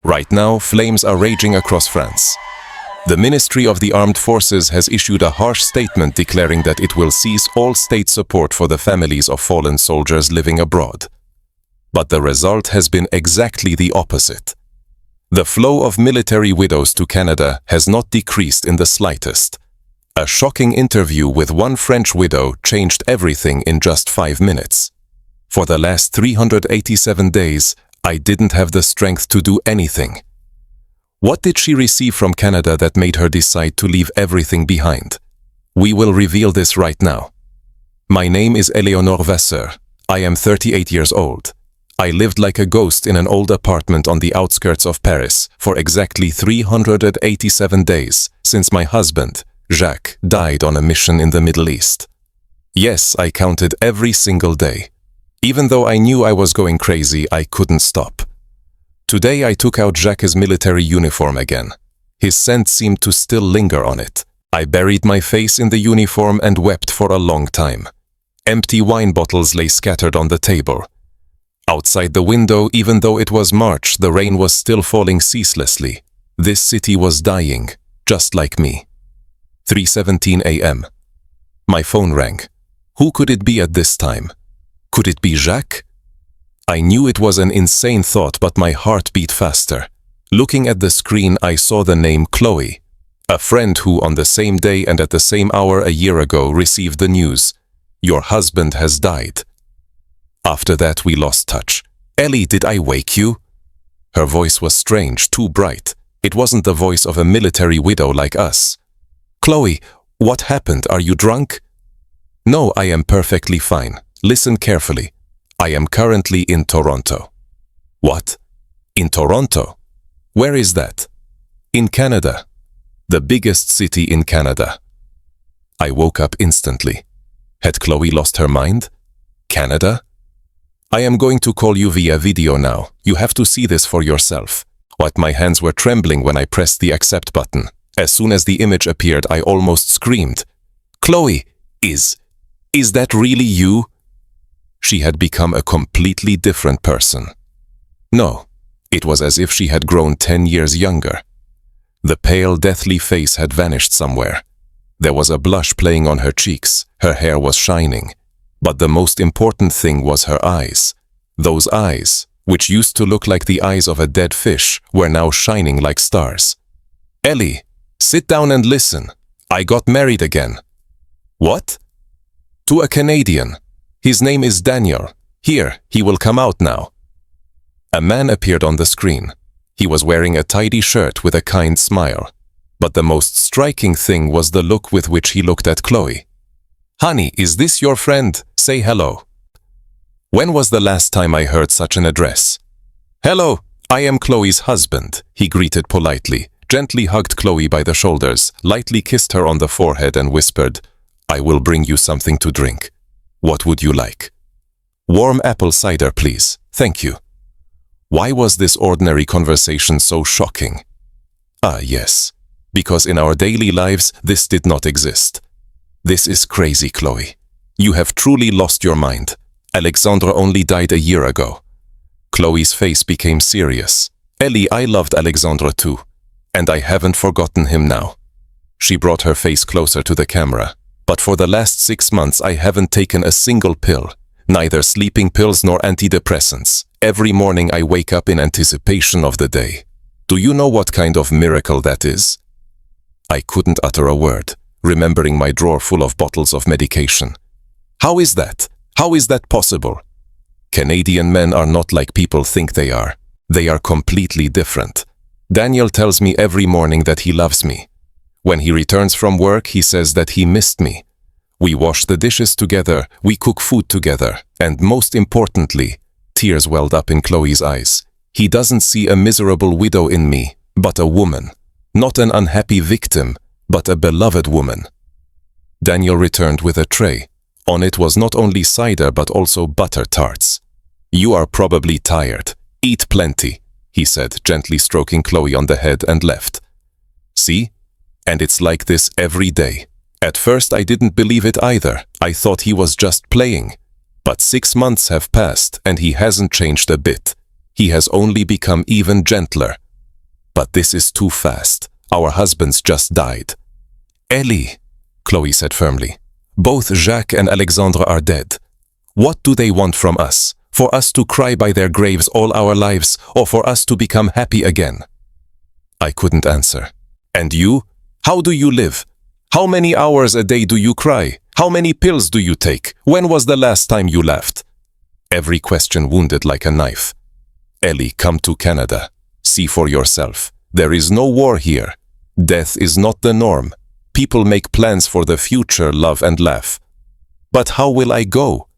Right now, flames are raging across France. The Ministry of the Armed Forces has issued a harsh statement declaring that it will cease all state support for the families of fallen soldiers living abroad. But the result has been exactly the opposite. The flow of military widows to Canada has not decreased in the slightest. A shocking interview with one French widow changed everything in just 5 minutes. For the last 387 days, I didn't have the strength to do anything. What did she receive from Canada that made her decide to leave everything behind? We will reveal this right now. My name is Eleonore Vasseur. I am 38 years old. I lived like a ghost in an old apartment on the outskirts of Paris for exactly 387 days since my husband, Jacques, died on a mission in the Middle East. Yes, I counted every single day. Even though I knew I was going crazy, I couldn't stop. Today I took out Jacques' military uniform again. His scent seemed to still linger on it. I buried my face in the uniform and wept for a long time. Empty wine bottles lay scattered on the table. Outside the window, even though it was March, the rain was still falling ceaselessly. This city was dying, just like me. 3:17 a.m. My phone rang. Who could it be at this time? Could it be Jacques? I knew it was an insane thought, but my heart beat faster. Looking at the screen, I saw the name Chloe, a friend who on the same day and at the same hour a year ago received the news, "Your husband has died." After that, we lost touch. "Ellie, did I wake you?" Her voice was strange, too bright. It wasn't the voice of a military widow like us. "Chloe, what happened? Are you drunk?" "No, I am perfectly fine. Listen carefully. I am currently in Toronto." "What? In Toronto? Where is that?" "In Canada. The biggest city in Canada." I woke up instantly. Had Chloe lost her mind? Canada? "I am going to call you via video now. You have to see this for yourself." But my hands were trembling when I pressed the accept button. As soon as the image appeared, I almost screamed. "Chloe, is that really you?" She had become a completely different person. No, it was as if she had grown 10 years younger. The pale, deathly face had vanished somewhere. There was a blush playing on her cheeks, her hair was shining. But the most important thing was her eyes. Those eyes, which used to look like the eyes of a dead fish, were now shining like stars. "Ellie, sit down and listen. I got married again." "What?" "To a Canadian. His name is Daniel. Here, he will come out now." A man appeared on the screen. He was wearing a tidy shirt with a kind smile. But the most striking thing was the look with which he looked at Chloe. "Honey, is this your friend? Say hello." When was the last time I heard such an address? "Hello, I am Chloe's husband," he greeted politely, gently hugged Chloe by the shoulders, lightly kissed her on the forehead and whispered, "I will bring you something to drink. What would you like?" "Warm apple cider, please. Thank you." Why was this ordinary conversation so shocking? Ah, yes. Because in our daily lives, this did not exist. "This is crazy, Chloe. You have truly lost your mind. Alexandre only died a year ago." Chloe's face became serious. "Ellie, I loved Alexandre too. And I haven't forgotten him now." She brought her face closer to the camera. "But for the last 6 months, I haven't taken a single pill. Neither sleeping pills nor antidepressants. Every morning I wake up in anticipation of the day. Do you know what kind of miracle that is?" I couldn't utter a word, remembering my drawer full of bottles of medication. "How is that? How is that possible?" "Canadian men are not like people think they are. They are completely different. Daniel tells me every morning that he loves me. When he returns from work, he says that he missed me. We wash the dishes together, we cook food together, and most importantly," tears welled up in Chloe's eyes, "he doesn't see a miserable widow in me, but a woman. Not an unhappy victim, but a beloved woman." Daniel returned with a tray. On it was not only cider but also butter tarts. "You are probably tired. Eat plenty," he said, gently stroking Chloe on the head, and left. "See? And it's like this every day. At first I didn't believe it either. I thought he was just playing. But 6 months have passed and he hasn't changed a bit. He has only become even gentler, But this is too fast. Our husbands just died. Ellie, Chloe said firmly. Both Jacques and Alexandre are dead. What do they want from us? For us to cry by their graves all our lives, or for us to become happy again? I couldn't answer. And you? How do you live? How many hours a day do you cry? How many pills do you take? When was the last time you laughed? Every question wounded like a knife. Ellie, come to Canada. See for yourself. There is no war here. Death is not the norm. People make plans for the future, love and laugh. But how will I go?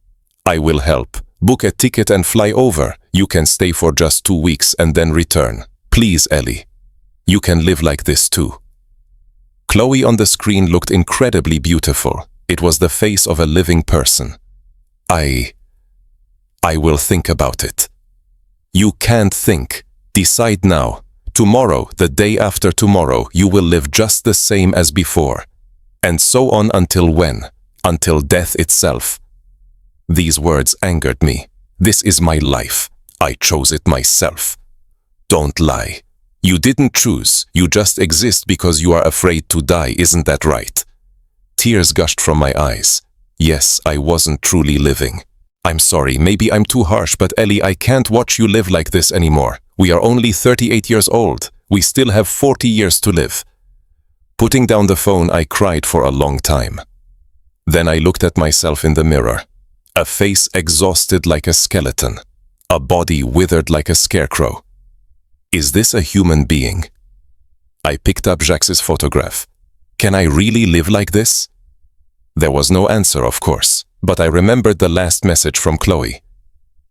I will help. Book a ticket and fly over. You can stay for just 2 weeks and then return. Please, Ellie. You can live like this too. Chloe on the screen looked incredibly beautiful. It was the face of a living person. I will think about it. You can't think. Decide now. Tomorrow, the day after tomorrow, you will live just the same as before. And so on until when? Until death itself. These words angered me. This is my life. I chose it myself. Don't lie. You didn't choose. You just exist because you are afraid to die, isn't that right? Tears gushed from my eyes. Yes, I wasn't truly living. I'm sorry, maybe I'm too harsh, but Ellie, I can't watch you live like this anymore. We are only 38 years old. We still have 40 years to live. Putting down the phone, I cried for a long time. Then I looked at myself in the mirror. A face exhausted like a skeleton. A body withered like a scarecrow. Is this a human being? I picked up Jacques' photograph. Can I really live like this? There was no answer, of course, but I remembered the last message from Chloe.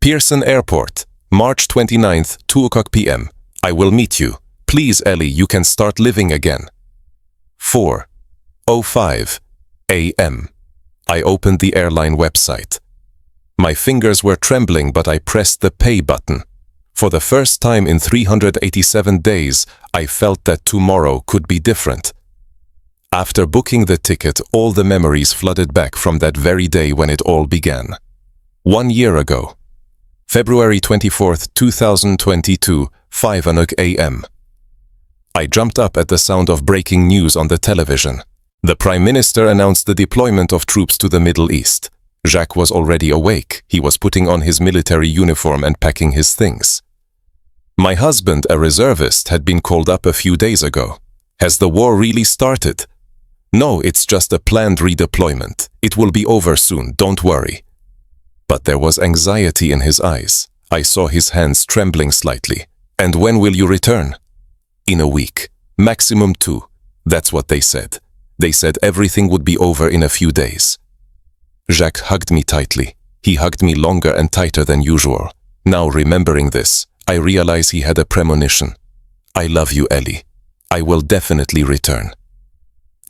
Pearson Airport, March 29th, 2:00 p.m. I will meet you. Please, Ellie, you can start living again. 4:05 a.m. I opened the airline website. My fingers were trembling, but I pressed the pay button. For the first time in 387 days, I felt that tomorrow could be different. After booking the ticket, all the memories flooded back from that very day when it all began. 1 year ago. February 24th, 2022, 5:00 a.m. I jumped up at the sound of breaking news on the television. The Prime Minister announced the deployment of troops to the Middle East. Jacques was already awake. He was putting on his military uniform and packing his things. My husband, a reservist, had been called up a few days ago. Has the war really started? No, it's just a planned redeployment. It will be over soon, don't worry. But there was anxiety in his eyes. I saw his hands trembling slightly. And when will you return? In a week. Maximum 2. That's what they said. They said everything would be over in a few days. Jacques hugged me tightly. He hugged me longer and tighter than usual. Now, remembering this, I realize he had a premonition. I love you, Ellie. I will definitely return.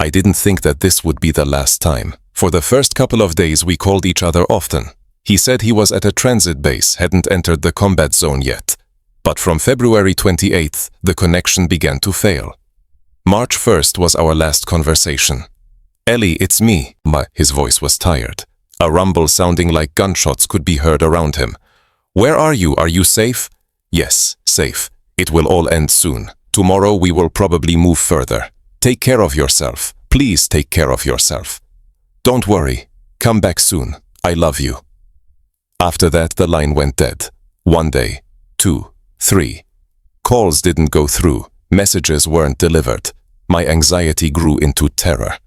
I didn't think that this would be the last time. For the first couple of days, we called each other often. He said he was at a transit base, hadn't entered the combat zone yet. But from February 28th, the connection began to fail. March 1st was our last conversation. Ellie, it's me. His voice was tired. A rumble sounding like gunshots could be heard around him. Where are you? Are you safe? Yes, safe. It will all end soon. Tomorrow we will probably move further. Take care of yourself. Please take care of yourself. Don't worry. Come back soon. I love you. After that, the line went dead. 1 day, 2, 3. Calls didn't go through. Messages weren't delivered. My anxiety grew into terror.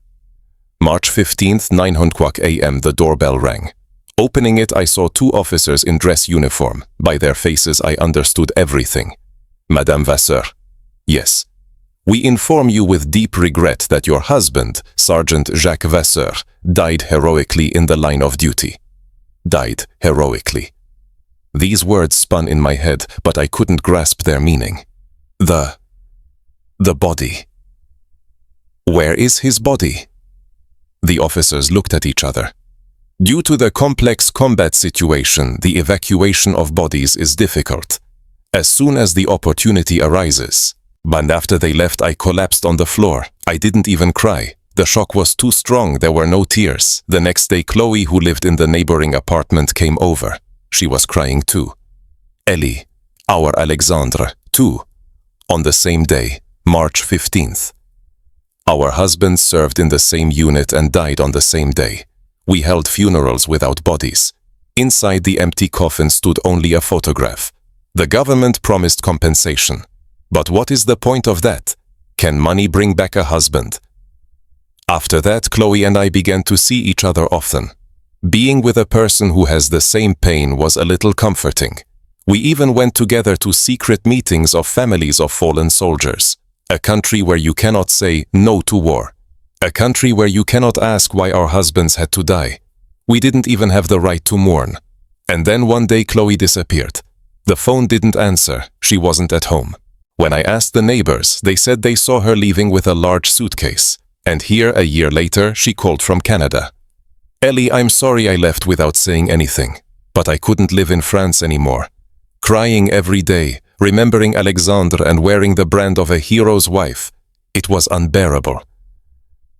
March 15th, 9:00 a.m. the doorbell rang. Opening it, I saw 2 officers in dress uniform. By their faces, I understood everything. Madame Vasseur. Yes. We inform you with deep regret that your husband, Sergeant Jacques Vasseur, died heroically in the line of duty. Died heroically. These words spun in my head, but I couldn't grasp their meaning. The body. Where is his body? The officers looked at each other. Due to the complex combat situation, the evacuation of bodies is difficult. As soon as the opportunity arises. But after they left, I collapsed on the floor. I didn't even cry. The shock was too strong, there were no tears. The next day, Chloe, who lived in the neighboring apartment, came over. She was crying too. Ellie, our Alexandre, too. On the same day, March 15th. Our husbands served in the same unit and died on the same day. We held funerals without bodies. Inside the empty coffin stood only a photograph. The government promised compensation. But what is the point of that? Can money bring back a husband? After that, Chloe and I began to see each other often. Being with a person who has the same pain was a little comforting. We even went together to secret meetings of families of fallen soldiers. A country where you cannot say no to war. A country where you cannot ask why our husbands had to die. We didn't even have the right to mourn. And then one day Chloe disappeared. The phone didn't answer. She wasn't at home. When I asked the neighbors, they said they saw her leaving with a large suitcase. And here, a year later, she called from Canada. Ellie, I'm sorry I left without saying anything. But I couldn't live in France anymore. Crying every day, remembering Alexandre and wearing the brand of a hero's wife. It was unbearable.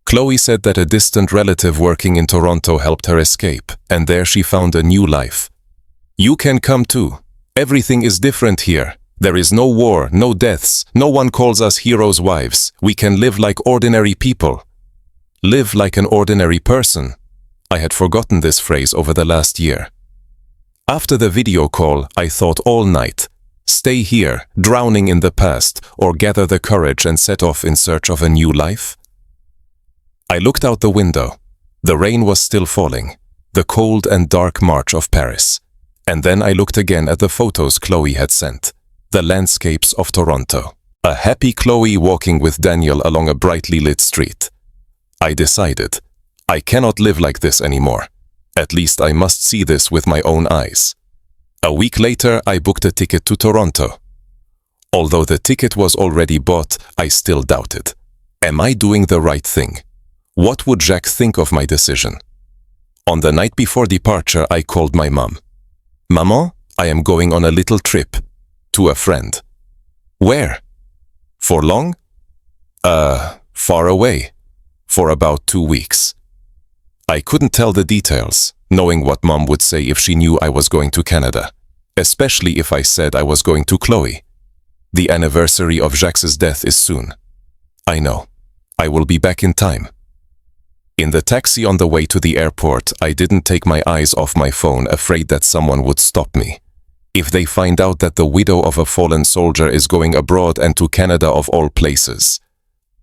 Chloe said that a distant relative working in Toronto helped her escape, and there she found a new life. You can come too. Everything is different here. There is no war, no deaths, no one calls us heroes' wives. We can live like ordinary people. Live like an ordinary person. I had forgotten this phrase over the last year. After the video call, I thought all night, stay here, drowning in the past, or gather the courage and set off in search of a new life? I looked out the window. The rain was still falling, the cold and dark March of Paris. And then I looked again at the photos Chloe had sent, the landscapes of Toronto. A happy Chloe walking with Daniel along a brightly lit street. I decided, I cannot live like this anymore. At least I must see this with my own eyes. A week later, I booked a ticket to Toronto. Although the ticket was already bought, I still doubted. Am I doing the right thing? What would Jacques think of my decision? On the night before departure, I called my mom. Maman, I am going on a little trip. To a friend. Where? For long? Far away. For about 2 weeks. I couldn't tell the details, knowing what Mom would say if she knew I was going to Canada, especially if I said I was going to Chloe. The anniversary of Jacques' death is soon. I know. I will be back in time. In the taxi on the way to the airport, I didn't take my eyes off my phone, afraid that someone would stop me. If they find out that the widow of a fallen soldier is going abroad and to Canada of all places.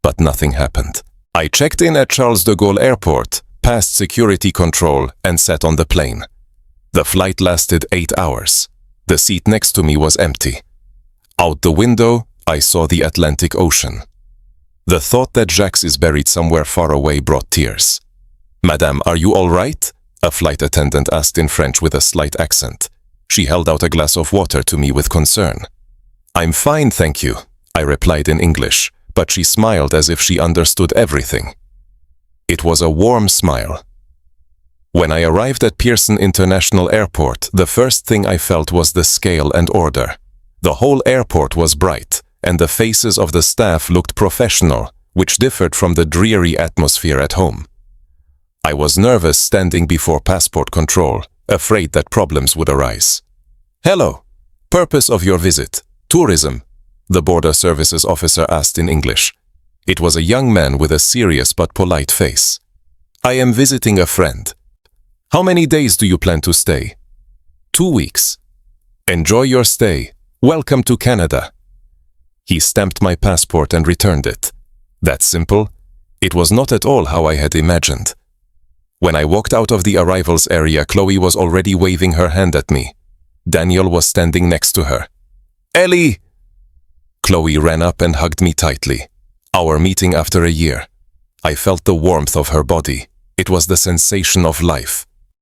But nothing happened. I checked in at Charles de Gaulle Airport, passed security control, and sat on the plane. The flight lasted 8 hours. The seat next to me was empty. Out the window, I saw the Atlantic Ocean. The thought that Jacques is buried somewhere far away brought tears. Madame, are you all right? A flight attendant asked in French with a slight accent. She held out a glass of water to me with concern. I'm fine, thank you, I replied in English, but she smiled as if she understood everything. It was a warm smile. When I arrived at Pearson International Airport, the first thing I felt was the scale and order. The whole airport was bright, and the faces of the staff looked professional, which differed from the dreary atmosphere at home. I was nervous standing before passport control, afraid that problems would arise. Hello. Purpose of your visit? Tourism, the border services officer asked in English. It was a young man with a serious but polite face. I am visiting a friend. How many days do you plan to stay? 2 weeks. Enjoy your stay. Welcome to Canada. He stamped my passport and returned it. That simple? It was not at all how I had imagined. When I walked out of the arrivals area, Chloe was already waving her hand at me. Daniel was standing next to her. Ellie! Chloe ran up and hugged me tightly. Our meeting after a year. I felt the warmth of her body. It was the sensation of life.